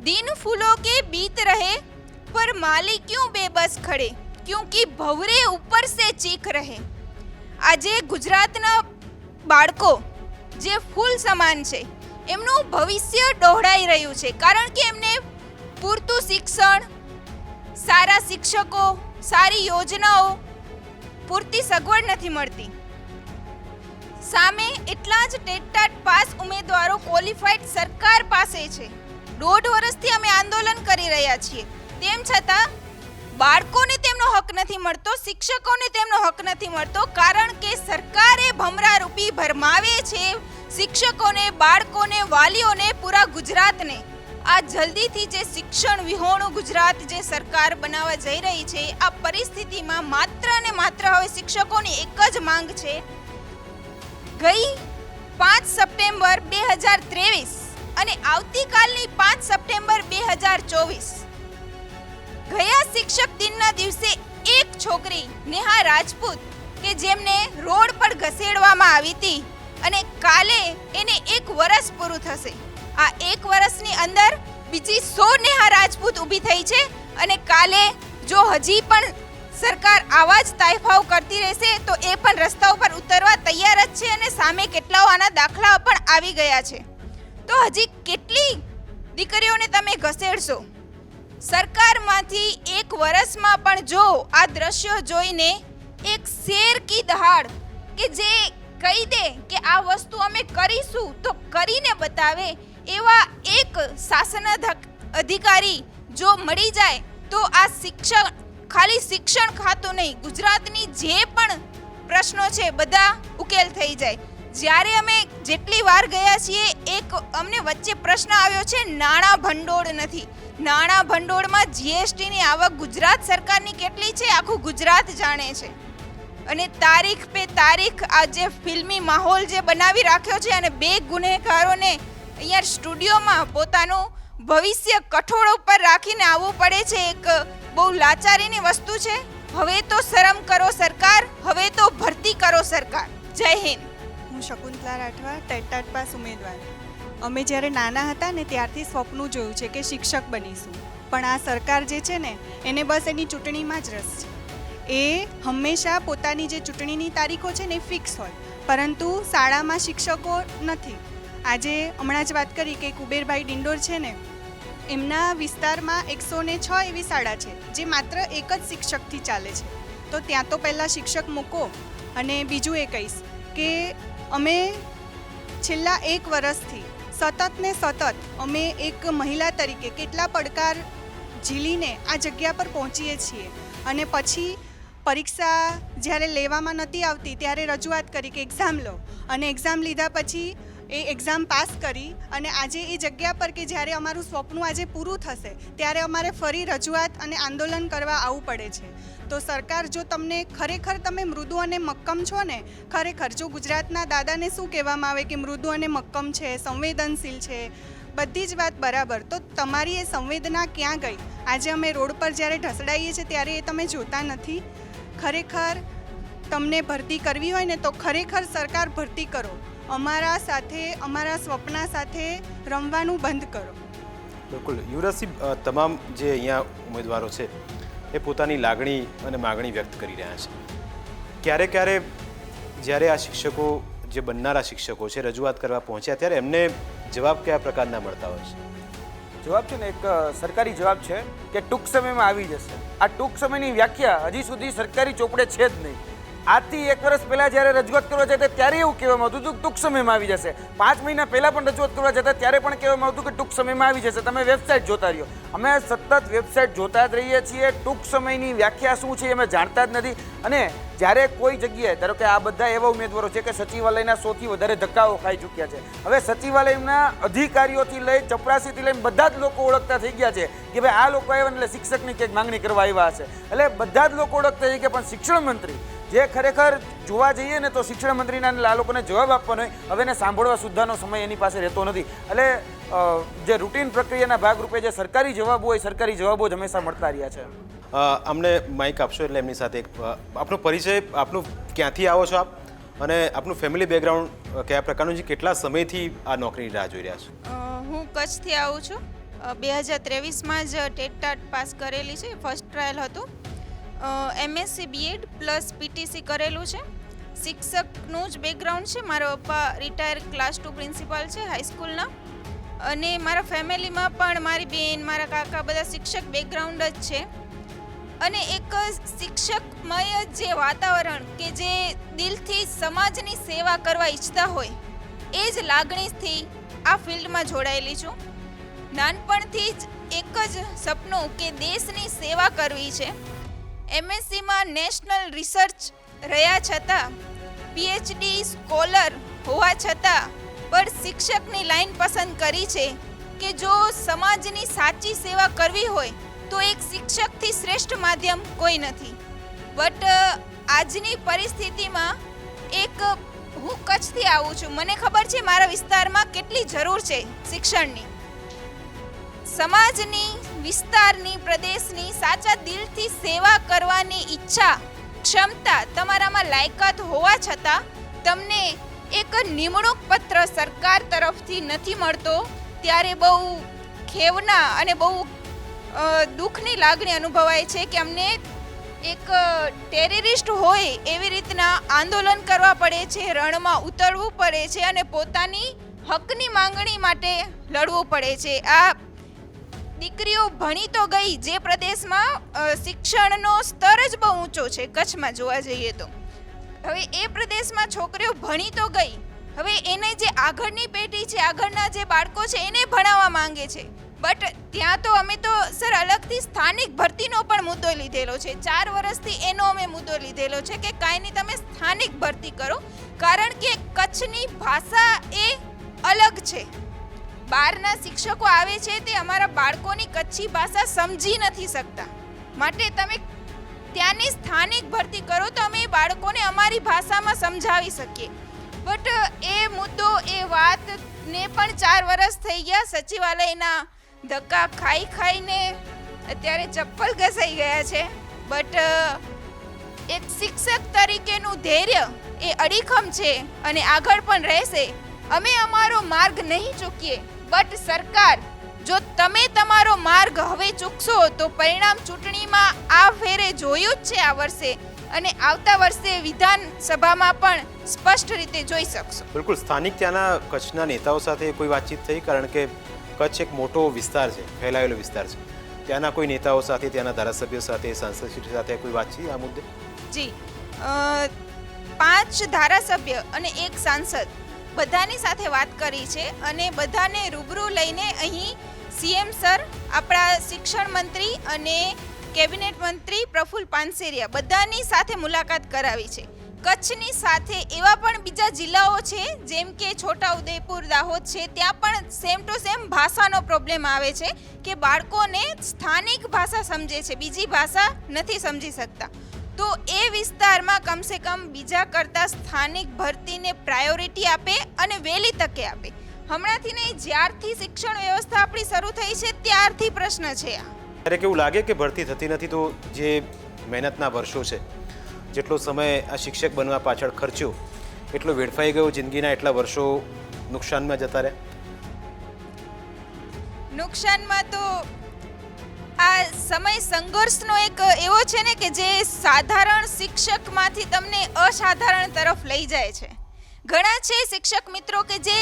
दिन फूलों के बीत रहे पर माली क्यों बेबस खड़े, क्योंकि भवरे ऊपर से चीख रहे. આજે ગુજરાતના બાળકો જે ફૂલ સમાન છે એમનું ભવિષ્ય ડહોળાઈ રહ્યું છે, કારણ કે એમને પૂરતું શિક્ષણ, સારા શિક્ષકો, સારી યોજનાઓ, પૂરતી સગવડ નથી મળતી. સામે એટલા જ ટેટ પાસ ઉમેદવારો ક્વોલિફાઈડ સરકાર પાસે છે. 1.5 વર્ષથી અમે આંદોલન કરી રહ્યા છીએ, તેમ છતાં બાળકોને તેમનો હક નથી મળતો, શિક્ષકોને તેમનો હક નથી મળતો, કારણ કે સરકારે ભમરારૂપી ભરમાવે છે શિક્ષકોને, બાળકોને, વાલીઓને, પૂરા ગુજરાતને. આ જલ્દીથી જે શિક્ષણ વિહોણું ગુજરાત જે સરકાર બનાવવા જઈ રહી છે, આ પરિસ્થિતિમાં માત્ર ને માત્ર હવે શિક્ષકોની એક જ માંગ છે. ગઈ 5 સપ્ટેમ્બર 2023 અને આવતીકાલની 5 સપ્ટેમ્બર 2024 ગયા શિક્ષક દિનના દિવસે એક છોકરી નેહા રાજપૂત કે જેમને રોડ પર ઘસેડવામાં આવી હતી અને કાલે એને 1 વર્ષ પૂરું થશે. આ 1 વર્ષની અંદર બીજી 100 નેહા રાજપૂત ઊભી થઈ છે અને કાલે જો હજી પણ સરકાર આવા જ તાઇફાઓ કરતી રહેશે તો એ પણ રસ્તા ઉપર ઉતરવા તૈયાર જ છે અને સામે કેટલાઓ આના દાખલા પણ આવી ગયા છે. તો હજી કેટલી દીકરીઓને તમે ઘસેડશો? સરકારમાંથી 1 વર્ષમાં પણ જો આ દ્રશ્યો જોઈને એક શેર કી દહાડ કે જે કહી દે કે આ વસ્તુ અમે કરીશું તો કરીને બતાવે એવા એક શાસન અધિકારી જો મળી જાય તો આ શિક્ષણ ખાલી શિક્ષણ ખાતું નહીં, ગુજરાતની જે પણ પ્રશ્નો છે બધા ઉકેલ થઈ જાય. જ્યારે અમે જેટલી વાર ગયા છીએ એક અમને વચ્ચે પ્રશ્ન આવ્યો છે, નાણાં ભંડોળ નથી. નાણાં ભંડોળમાં જીએસટીની આવક ગુજરાત સરકારની કેટલી છે આખું ગુજરાત જાણે છે. અને તારીખ પે તારીખ આ જે ફિલ્મી માહોલ જે બનાવી રાખ્યો છે અને 2 ગુનેગારોને અહીંયા સ્ટુડિયોમાં પોતાનું ભવિષ્ય કઠોળ ઉપર રાખીને આવવું પડે છે, એક બહુ લાચારીની વસ્તુ છે. હવે તો શરમ કરો સરકાર, હવે તો ભરતી કરો સરકાર. જય હિન્દ. હું શકુંતલા રાઠવા, ટેટ પાસ ઉમેદવાર. અમે જ્યારે નાના હતા ને ત્યારથી સ્વપ્નું જોયું છે કે શિક્ષક બનીશું, પણ આ સરકાર જે છે ને એને બસ એની ચૂંટણીમાં જ રસ છે. એ હંમેશા પોતાની જે ચૂંટણીની તારીખો છે ને એ ફિક્સ હોય, પરંતુ શાળામાં શિક્ષકો નથી. આજે હમણાં જ વાત કરી કે કુબેરભાઈ ડિંડોર છે ને, એમના વિસ્તારમાં 106 એવી શાળા છે જે માત્ર એક જ શિક્ષકથી ચાલે છે. તો ત્યાં તો પહેલાં શિક્ષક મૂકો. અને બીજું એ કહીશ કે અમે છેલ્લા 1 વર્ષથી સતત ને સતત અમે એક મહિલા તરીકે કેટલા પડકાર ઝીલીને આ જગ્યા પર પહોંચીએ છીએ. અને પછી પરીક્ષા જ્યારે લેવામાં નથી આવતી ત્યારે રજૂઆત કરી કે એક્ઝામ લો, અને એક્ઝામ લીધા પછી એ એક્ઝામ પાસ કરી અને આજે એ જગ્યા પર કે જ્યારે અમારું સ્વપ્ન આજે પૂરું થશે ત્યારે અમારે ફરી રજૂઆત અને આંદોલન કરવા આવવું પડે છે. તો સરકાર જો તમને ખરેખર તમે મૃદુ અને મક્કમ છો ને, ખરેખર જો ગુજરાતના દાદાને શું કહેવામાં આવે કે મૃદુ અને મક્કમ છે, સંવેદનશીલ છે, બધી જ વાત બરાબર, તો તમારી એ સંવેદના ક્યાં ગઈ? આજે અમે રોડ પર જ્યારે ઢસડાઈએ છીએ ત્યારે એ તમે જોતા નથી. ખરેખર તમને ભરતી કરવી હોય ને તો ખરેખર સરકાર ભરતી કરો. અમારા સાથે, અમારા સ્વપ્ના સાથે રમવાનું બંધ કરો. બિલકુલ યુવરાજસિંહ, તમામ જે અહીંયા ઉમેદવારો છે એ પોતાની લાગણી અને માગણી વ્યક્ત કરી રહ્યા છે. ક્યારે ક્યારે જ્યારે આ શિક્ષકો જે બનનારા શિક્ષકો છે રજૂઆત કરવા પહોંચ્યા ત્યારે એમને જવાબ કયા પ્રકારના મળતા હોય છે? જવાબ છે ને એક સરકારી જવાબ છે કે ટૂંક સમયમાં આવી જશે. આ ટૂંક સમયની વ્યાખ્યા હજી સુધી સરકારી ચોપડે છે જ નહીં. આજથી 1 વર્ષ પહેલાં જ્યારે રજૂઆત કરવા જતા ત્યારે એવું કહેવામાં આવતું હતું કે ટૂંક સમયમાં આવી જશે. 5 મહિના પહેલાં પણ રજૂઆત કરવા જતા ત્યારે પણ કહેવામાં આવતું કે ટૂંક સમયમાં આવી જશે, તમે વેબસાઇટ જોતા રહ્યો. અમે સતત વેબસાઇટ જોતા જ રહીએ છીએ. ટૂંક સમયની વ્યાખ્યા શું છે અમે જાણતા જ નથી. અને જ્યારે કોઈ જગ્યાએ ધારો કે આ બધા એવા ઉમેદવારો છે કે સચિવાલયના 100થી વધારે ધક્કાઓ ખાઈ ચૂક્યા છે. હવે સચિવાલયના અધિકારીઓથી લઈ ચપરાસીથી લઈને બધા જ લોકો ઓળખતા થઈ ગયા છે કે ભાઈ આ લોકો આવ્યા એટલે શિક્ષકની કંઈક માંગણી કરવા આવ્યા હશે. એટલે બધા જ લોકો ઓળખતા થઈ ગયા. પણ શિક્ષણ મંત્રી જે ખરેખર જોવા જઈએ ને તો શિક્ષણ મંત્રીના આ લોકોને જવાબ આપવાનો હોય, હવે એને સાંભળવા સુદ્ધાનો સમય એની પાસે રહેતો નથી. એટલે જે રૂટીન પ્રક્રિયાના ભાગરૂપે જે સરકારી જવાબો હોય, સરકારી જવાબો જ હંમેશા મળતા રહ્યા છે. અમને માઇક આપશો એટલે એમની સાથે આપનો પરિચય, આપનું ક્યાંથી આવો છો આપ, અને આપનું ફેમિલી બેકગ્રાઉન્ડ કયા પ્રકારનું છે, કેટલા સમયથી આ નોકરીની રાહ જોઈ રહ્યા છો? હું કચ્છથી આવું છું. 2023માં જ ટેટ પાસ કરેલી છે, ફર્સ્ટ ટ્રાયલ હતું. MSc BEd પ્લસ PTC કરેલું છે. શિક્ષકનું જ બેકગ્રાઉન્ડ છે. મારા પપ્પા રિટાયર ક્લાસ 2 પ્રિન્સિપાલ છે હાઈસ્કૂલના, અને મારા ફેમિલીમાં પણ મારી બેન, મારા કાકા બધા શિક્ષક બેકગ્રાઉન્ડ જ છે. અને એક શિક્ષકમય જે વાતાવરણ કે જે દિલથી સમાજની સેવા કરવા ઈચ્છતા હોય એ જ લાગણીથી આ ફિલ્ડમાં જોડાયેલી છું. નાનપણથી જ એક જ સપનું કે દેશની સેવા કરવી છે. એમએસસીમાં નેશનલ રિસર્ચ રહ્યા છતાં, પીએચડી સ્કોલર હોવા છતાં પણ શિક્ષકની લાઈન પસંદ કરી છે કે જો સમાજની સાચી સેવા કરવી હોય તો એક શિક્ષકથી શ્રેષ્ઠ માધ્યમ કોઈ નથી. બટ આજની પરિસ્થિતિમાં હું કચ્છથી આવું છું, મને ખબર છે મારા વિસ્તારમાં કેટલી જરૂર છે શિક્ષણની. સમાજની, વિસ્તારની, પ્રદેશની સાચા દિલથી સેવા કરવાની ઈચ્છા, ક્ષમતા તમારામાં લાયકાત હોવા છતાં તમને એક નિમણૂક પત્ર સરકાર તરફથી નથી મળતો ત્યારે બહુ ખેવના અને બહુ દુઃખની લાગણી અનુભવાય છે કે અમને એક ટેરરિસ્ટ હોય એવી રીતના આંદોલન કરવા પડે છે, રણમાં ઉતરવું પડે છે અને પોતાની હકની માંગણી માટે લડવું પડે છે. આ દીકરીઓ ભણી તો ગઈ, જે પ્રદેશમાં શિક્ષણનો સ્તર જ બહુ ઊંચો છે કચ્છમાં જોવા જઈએ તો. હવે એ પ્રદેશમાં છોકરીઓ ભણી તો ગઈ, હવે એને જે આગળની પેઢી છે, આગળના જે બાળકો છે એને ભણાવવા માંગે છે. બટ ત્યાં તો અમે તો સર અલગથી સ્થાનિક ભરતીનો પણ મુદ્દો લીધેલો છે. 4 વર્ષથી એનો અમે મુદ્દો લીધેલો છે કે કાંઈ નહીં, તમે સ્થાનિક ભરતી કરો, કારણ કે કચ્છની ભાષા એ અલગ છે. બહારના શિક્ષકો આવે છે તે અમારા બાળકોની કચ્છી ભાષા સમજી નથી શકતા, માટે તમે ત્યાંની સ્થાનિક ભરતી કરો તો અમે બાળકોને અમારી ભાષામાં સમજાવી શકીએ. બટ એ મુદ્દો, એ વાતને પણ 4 વર્ષ થઈ ગયા. સચિવાલયના ધક્કા ખાઈને અત્યારે ચપ્પલ ઘસાઈ ગયા છે. બટ એક શિક્ષક તરીકેનું ધૈર્ય એ અડીખમ છે અને આગળ પણ રહેશે. અમે અમારો માર્ગ નહીં ચૂકીએ, બટ સરકાર, જો તમે તમારો માર્ગ હવે ચૂકશો તો પરિણામ ચૂંટણીમાં આ ફેરે જોયું જ છે આ વર્ષે, અને આવતા વર્ષે વિધાનસભામાં પણ સ્પષ્ટ રીતે જોઈ શકશો. બિલકુલ. સ્થાનિક ત્યાંના કચ્છના નેતાઓ સાથે કોઈ વાતચીત થઈ? કારણ કે કચ્છ એક મોટો વિસ્તાર છે, ફેલાયેલો વિસ્તાર છે. ત્યાંના કોઈ નેતાઓ સાથે, ત્યાંના ધારાસભ્યો સાથે, સાંસદ સાથે કોઈ વાતચીત આ મુદ્દે? જી, 5 ધારાસભ્ય અને 1 સાંસદ બધાની સાથે વાત કરી છે અને બધાને રૂબરૂ લઈને અહીં સીએમ સર, આપણા શિક્ષણ મંત્રી અને કેબિનેટ મંત્રી પ્રફુલ્લ પાનસેરિયા બધાની સાથે મુલાકાત કરાવી છે. કચ્છની સાથે એવા પણ બીજા જિલ્લાઓ છે જેમ કે છોટાઉદેપુર, દાહોદ છે, ત્યાં પણ સેમ ટુ સેમ ભાષાનો પ્રોબ્લેમ આવે છે કે બાળકોને સ્થાનિક ભાષા સમજે છે, બીજી ભાષા નથી સમજી શકતા. તો એ વિસ્તારમાં કમસે કમ બીજા કરતાં સ્થાનિક ભરતીને પ્રાયોરિટી આપે અને વહેલી તકે આપે. હમણાંથી નહીં, જ્યારથી શિક્ષણ વ્યવસ્થા આપણી શરૂ થઈ છે ત્યારથી પ્રશ્ન છે આ. ત્યારે કેવું લાગે કે ભરતી થતી નથી તો જે મહેનતના વર્ષો છે, જેટલો સમય આ શિક્ષક બનવા પાછળ ખર્ચ્યો એટલો વેડફાઈ ગયો, જિંદગીના એટલા વર્ષો નુકસાનમાં જતા રહ્યા? નુકસાનમાં તો આ સમય સંઘર્ષનો એક એવો છે ને કે જે સાધારણ શિક્ષકમાંથી તમને અસાધારણ તરફ લઈ જાય છે. ઘણા છે શિક્ષક મિત્રો કે જે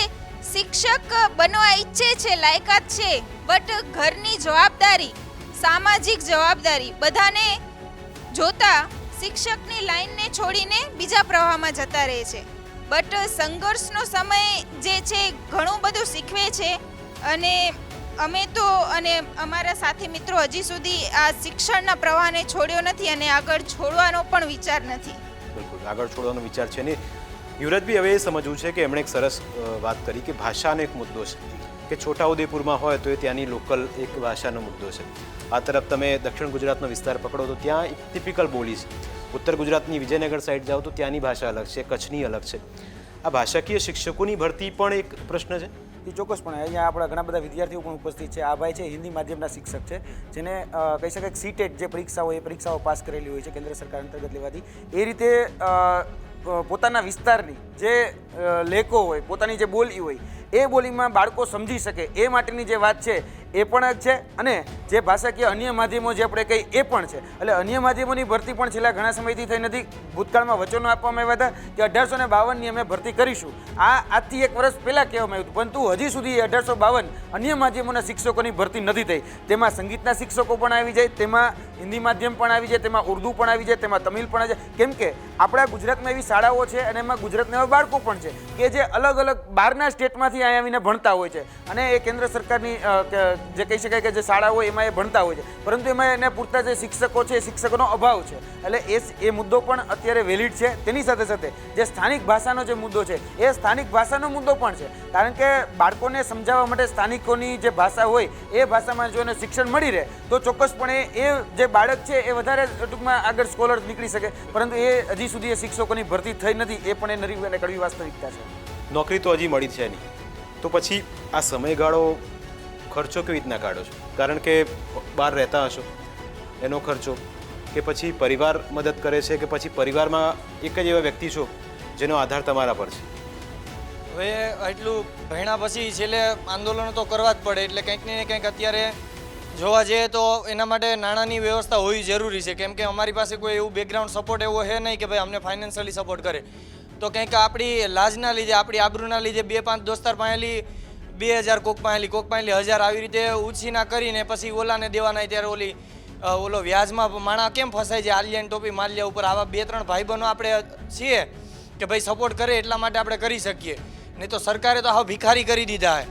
શિક્ષક બનવા ઈચ્છે છે, લાયકાત છે, બટ ઘરની જવાબદારી, સામાજિક જવાબદારી બધાને જોતા શિક્ષકની લાઈનને છોડીને બીજા પ્રવાહમાં જતા રહે છે. બટ સંઘર્ષનો સમય જે છે ઘણું બધું શીખવે છે અને અમે તો અને અમારા સાથી મિત્રો હજી સુધી આ શિક્ષણના પ્રવાહને છોડ્યો નથી અને આગળ છોડવાનો પણ વિચાર નથી. બિલકુલ, આગળ છોડવાનો વિચાર છે ને. યુવરાજભાઈ, હવે એ સમજવું છે કે એમણે એક સરસ વાત કરી કે ભાષાનો એક મુદ્દો છે કે છોટાઉદેપુરમાં હોય તો એ ત્યાંની લોકલ એક ભાષાનો મુદ્દો છે. આ તરફ તમે દક્ષિણ ગુજરાતનો વિસ્તાર પકડો તો ત્યાં એક ટિપિકલ બોલી છે. ઉત્તર ગુજરાતની વિજયનગર સાઈડ જાઓ તો ત્યાંની ભાષા અલગ છે, કચ્છની અલગ છે. આ ભાષાકીય શિક્ષકોની ભરતી પણ એક પ્રશ્ન છે. એ ચોક્કસપણે અહીંયા આપણા ઘણા બધા વિદ્યાર્થીઓ પણ ઉપસ્થિત છે. આ ભાઈ છે હિન્દી માધ્યમના શિક્ષક છે, જેને કહી શકાય કે સીટેટ જે પરીક્ષાઓ એ પરીક્ષાઓ પાસ કરેલી હોય છે કેન્દ્ર સરકાર અંતર્ગત લેવાતી. એ રીતે પોતાના વિસ્તારની જે લેખો હોય, પોતાની જે બોલી હોય એ બોલીમાં બાળકો સમજી શકે એ માટેની જે વાત છે એ પણ છે, અને જે ભાષાકીય અન્ય માધ્યમો જે આપણે કહીએ એ પણ છે. એટલે અન્ય માધ્યમોની ભરતી પણ છેલ્લા ઘણા સમયથી થઈ નથી. ભૂતકાળમાં વચનો આપવામાં આવ્યા હતા કે 1852ની અમે ભરતી કરીશું. આજથી 1 વર્ષ પહેલાં કહેવામાં આવ્યું હતું, પરંતુ હજી સુધી 1852 અન્ય માધ્યમોના શિક્ષકોની ભરતી નથી થઈ. તેમાં સંગીતના શિક્ષકો પણ આવી જાય, તેમાં હિન્દી માધ્યમ પણ આવી જાય, તેમાં ઉર્દૂ પણ આવી જાય, તેમાં તમિલ પણ આવી જાય. કેમ કે આપણા ગુજરાતમાં એવી શાળાઓ છે અને એમાં ગુજરાતના એવા બાળકો પણ છે કે જે અલગ અલગ બહારના સ્ટેટમાંથી અહીંયા આવીને ભણતા હોય છે, અને એ કેન્દ્ર સરકારની જે કહી શકાય કે જે શાળાઓ એમાં એ ભણતા હોય છે, પરંતુ એમાં એને પૂરતા જે શિક્ષકો છે એ શિક્ષકોનો અભાવ છે. એટલે એ મુદ્દો પણ અત્યારે વેલિડ છે. તેની સાથે સાથે જે સ્થાનિક ભાષાનો જે મુદ્દો છે એ સ્થાનિક ભાષાનો મુદ્દો પણ છે, કારણ કે બાળકોને સમજાવવા માટે સ્થાનિકોની જે ભાષા હોય એ ભાષામાં જો એને શિક્ષણ મળી રહે તો ચોક્કસપણે એ જે બાળક છે એ વધારે ટૂંકમાં આગળ સ્કોલર નીકળી શકે. પરંતુ એ હજી સુધી એ શિક્ષકોની ભરતી થઈ નથી, એ પણ એ નરી અને કડવી વાસ્તવિકતા છે. નોકરી તો હજી મળી છે નહીં, તો પછી આ સમયગાળો ખર્ચો કેવી રીતના કાઢો છો? કારણ કે બહાર રહેતા હશો એનો ખર્ચો, કે પછી પરિવાર મદદ કરે છે, કે પછી પરિવારમાં એક જ એવા વ્યક્તિ છો જેનો આધાર તમારા પર છે? હવે એટલું ભણ્યા પછી છેલ્લે આંદોલનો તો કરવા જ પડે, એટલે કંઈક ને કંઈક અત્યારે જોવા જઈએ તો એના માટે નાણાંની વ્યવસ્થા હોવી જરૂરી છે. કેમ કે અમારી પાસે કોઈ એવું બેકગ્રાઉન્ડ સપોર્ટ એવો છે નહીં કે ભાઈ અમને ફાઇનાન્શિયલી સપોર્ટ કરે. તો કંઈક આપણી લાજના લીધે, આપણી આબરૂના લીધે 2-5 દોસ્તાર પાસેલી 2000, કોક પાસેલી 1000 આવી રીતે ઉછીના કરીને પછી ઓલાને દેવાના. ત્યારે ઓલો વ્યાજમાં માણા કેમ ફસાય છે? આલિયાની ટોપી માલ્યા ઉપર આવા 2-3 ભાઈબંધો આપણે છીએ કે ભાઈ સપોર્ટ કરે એટલા માટે આપણે કરી શકીએ. નહીં તો સરકારે તો હાવ ભિખારી કરી દીધા છે.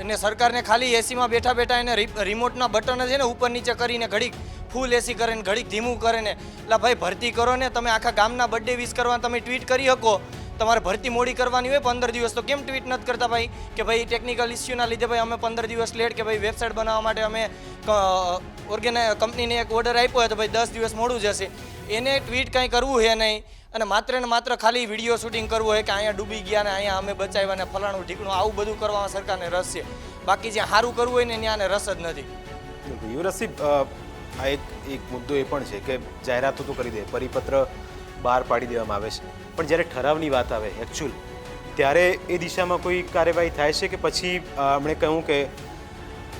અને સરકારને ખાલી એસીમાં બેઠા બેઠા એને રિમોટના બટન છે ને ઉપર નીચે કરીને ઘડીક ફૂલ એસી કરે ને ઘડીક ધીમું કરે ને, એટલે ભાઈ ભરતી કરો ને. તમે આખા ગામના બર્થડે વિશ કરવા તમે ટ્વીટ કરી શકો, તમારે ભરતી મોડી કરવાની હોય 15 દિવસ, તો કેમ ટ્વીટ નથી કરતા ભાઈ કે ભાઈ ટેકનિકલ ઇસ્યુના લીધે ભાઈ અમે 15 દિવસ લેટ, કે ભાઈ વેબસાઇટ બનાવવા માટે અમે કંપનીને એક ઓર્ડર આપ્યો હોય તો ભાઈ 10 દિવસ મોડું જશે. એને ટ્વીટ કંઈ કરવું છે નહીં, અને માત્ર ને માત્ર ખાલી વિડીયો શૂટિંગ કરવું હોય કે અહીંયા ડૂબી ગયા ને અહીંયા અમે બચાવ્યા ને ફલાણું ઢીકણું, આવું બધું કરવામાં સરકારને રસ છે. બાકી જ્યાં સારું કરવું હોય ને ત્યાં રસ જ નથી. યુવરાજસિંહ, આ એક મુદ્દો એ પણ છે કે જાહેરાતો તો કરી દે, પરિપત્ર બહાર પાડી દેવામાં આવે છે, પણ જ્યારે ઠરાવની વાત આવે એકચ્યુઅલ ત્યારે એ દિશામાં કોઈ કાર્યવાહી થાય છે કે પછી એમણે કહ્યું કે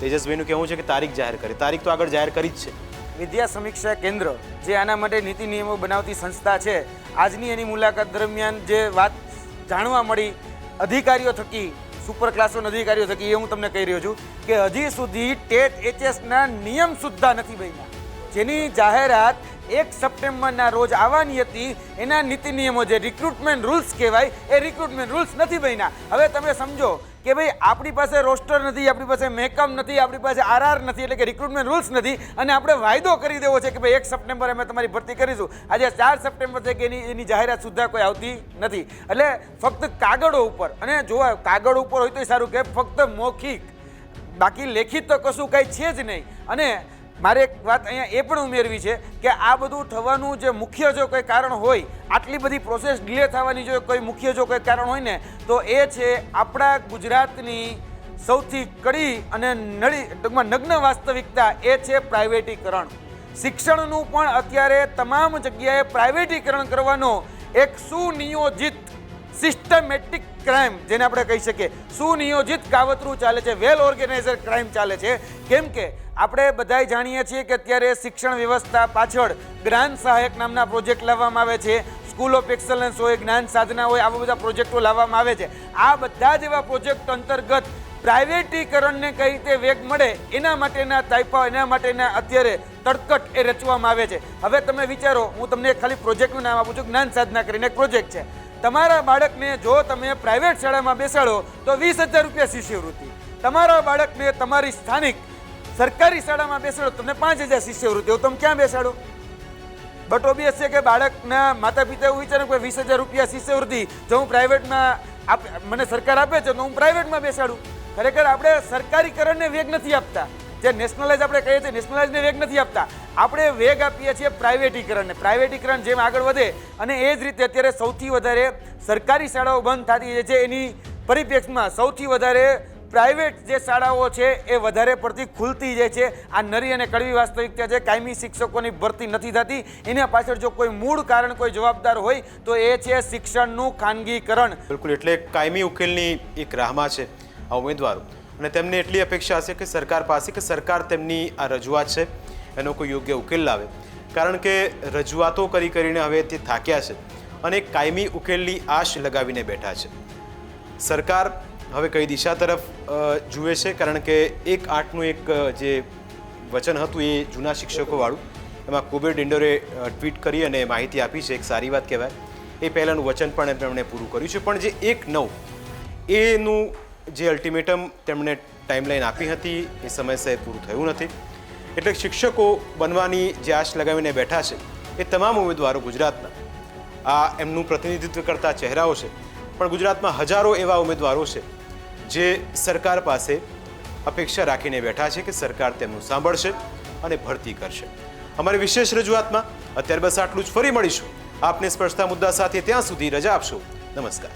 તેજસભાઈનું કહેવું છે કે તારીખ જાહેર કરે? તારીખ તો આગળ જાહેર કરી જ છે. વિદ્યા સમીક્ષા કેન્દ્ર જે આના માટે નીતિ નિયમો બનાવતી સંસ્થા છે, આજની એની મુલાકાત દરમિયાન જે વાત જાણવા મળી અધિકારીઓ થકી, સુપર ક્લાસોના અધિકારીઓ થકી, એ હું તમને કહી રહ્યો છું કે હજી સુધી ટેટ HSના નિયમ સુદ્ધા નથી બન્યા, જેની જાહેરાત 1 સપ્ટેમ્બરના રોજ આવવાની હતી. એના નીતિ નિયમો જે રિક્રુટમેન્ટ રૂલ્સ કહેવાય એ રિક્રુટમેન્ટ રૂલ્સ નથી બન્યા. હવે તમે સમજો કે ભાઈ આપણી પાસે રોસ્ટર નથી, આપણી પાસે મેકઅપ નથી, આપણી પાસે RR નથી, એટલે કે રિક્રુટમેન્ટ રૂલ્સ નથી, અને આપણે વાયદો કરી દેવો છે કે ભાઈ 1 સપ્ટેમ્બરે અમે તમારી ભરતી કરીશું. આજે 4 સપ્ટેમ્બર છે કે એની જાહેરાત સુદ્ધા કોઈ આવતી નથી. એટલે ફક્ત કાગળો ઉપર, અને જોવા કાગળ ઉપર હોય તો સારું કે ફક્ત મૌખિક, બાકી લેખિત તો કશું કાંઈ છે જ નહીં. અને મારે એક વાત અહીંયા એ પણ ઉમેરવી છે કે આ બધું થવાનું જે મુખ્ય જો કોઈ કારણ હોય, આટલી બધી પ્રોસેસ ડિલે થવાની જો કોઈ મુખ્ય જો કોઈ કારણ હોય ને તો એ છે આપણા ગુજરાતની સૌથી કડી અને ટૂંકમાં નગ્ન વાસ્તવિકતા, એ છે પ્રાઇવેટીકરણ. શિક્ષણનું પણ અત્યારે તમામ જગ્યાએ પ્રાઇવેટીકરણ કરવાનો એક સુનિયોજિત સિસ્ટમેટિક ક્રાઇમ, જેને આપણે કહી શકીએ સુનિયોજિત કાવતરું ચાલે છે, વેલ ઓર્ગેનાઇઝર ક્રાઇમ ચાલે છે. કેમ કે આપણે બધાય જાણીએ છીએ કે અત્યારે શિક્ષણ વ્યવસ્થા પાછળ જ્ઞાન સહાયક નામના પ્રોજેક્ટ લાવવામાં આવે છે, સ્કૂલ ઓફ એક્સલન્સ હોય, જ્ઞાન સાધના હોય, આવા બધા પ્રોજેક્ટો લાવવામાં આવે છે. આ બધા જ એવા પ્રોજેક્ટ અંતર્ગત પ્રાઇવેટીકરણને કઈ રીતે વેગ મળે એના માટેના તાઇપા, એના માટેના અત્યારે તડકટ એ રચવામાં આવે છે. હવે તમે વિચારો, હું તમને ખાલી પ્રોજેક્ટનું નામ આપું છું. જ્ઞાન સાધના કરીને એક પ્રોજેક્ટ છે. તમારા બાળકને જો તમે પ્રાઇવેટ શાળામાં બેસાડો તો 20,000 રૂપિયા શિષ્યવૃત્તિ, તમારા બાળકને તમારી સ્થાનિક સરકારી શાળામાં બેસાડો તમને 5,000 શિષ્યવૃત્તિ. એવું તમે ક્યાં બેસાડો? બટ ઓબ્વિયસ છે કે બાળકના માતા પિતા એવું વિચારે કે 20,000 રૂપિયા શિષ્યવૃત્તિ જો હું પ્રાઇવેટમાં મને સરકાર આપે છે તો હું પ્રાઇવેટમાં બેસાડું. ખરેખર આપણે સરકારીકરણને વેગ નથી આપતા, જે નેશનલાઇઝ આપણે કહીએ છીએ નેશનલાઇઝને વેગ નથી આપતા, આપણે વેગ આપીએ છીએ પ્રાઇવેટીકરણને. પ્રાઇવેટીકરણ જેમ આગળ વધે, અને એ જ રીતે અત્યારે સૌથી વધારે સરકારી શાળાઓ બંધ થતી છે, એની પરિપ્રેક્ષમાં સૌથી વધારે પ્રાઇવેટ જે શાળાઓ છે એ વધારે પડતી ખુલતી જાય છે. આ નરી અને કડવી વાસ્તવિકતા છે. કાયમી શિક્ષકોની ભરતી નથી થતી. એના પાછળ જો કોઈ મૂળ કારણ કોઈ જવાબદાર હોય તો એ છે શિક્ષણનું ખાનગીકરણ. બિલકુલ, એટલે કાયમી ઉકેલની એક રાહમાં છે આ ઉમેદવારો, અને તેમને એટલી અપેક્ષા હશે કે સરકાર પાસે કે સરકાર તેમની આ રજૂઆત છે એનો કોઈ યોગ્ય ઉકેલ લાવે, કારણ કે રજૂઆતો કરીને હવે તે થાક્યા છે અને કાયમી ઉકેલની આશ લગાવીને બેઠા છે. સરકાર હવે કઈ દિશા તરફ જુએ છે, કારણ કે 1/8નું એક જે વચન હતું એ જૂના શિક્ષકોવાળું, એમાં કુબેર ડિંડોરે ટ્વીટ કરી અને માહિતી આપી છે. એક સારી વાત કહેવાય. એ પહેલાંનું વચન પણ તેમણે પૂરું કર્યું છે, પણ જે 1/9 એનું જે અલ્ટિમેટમ તેમણે ટાઈમલાઈન આપી હતી એ સમયસર પૂરું થયું નથી. એટલે શિક્ષકો બનવાની જે આશ લગાવીને બેઠા છે એ તમામ ઉમેદવારો ગુજરાતના આ એમનું પ્રતિનિધિત્વ કરતા ચહેરાઓ છે, પણ ગુજરાતમાં હજારો એવા ઉમેદવારો છે જે સરકાર પાસે અપેક્ષા રાખીને બેઠા છે કે સરકાર તેમનું સાંભળશે અને ભરતી કરશે. અમારી વિશેષ રજૂઆતમાં અત્યારે બસ આટલું જ. ફરી મળીશું આપને સ્પર્શતા મુદ્દા સાથે. ત્યાં સુધી રજા આપશો. નમસ્કાર.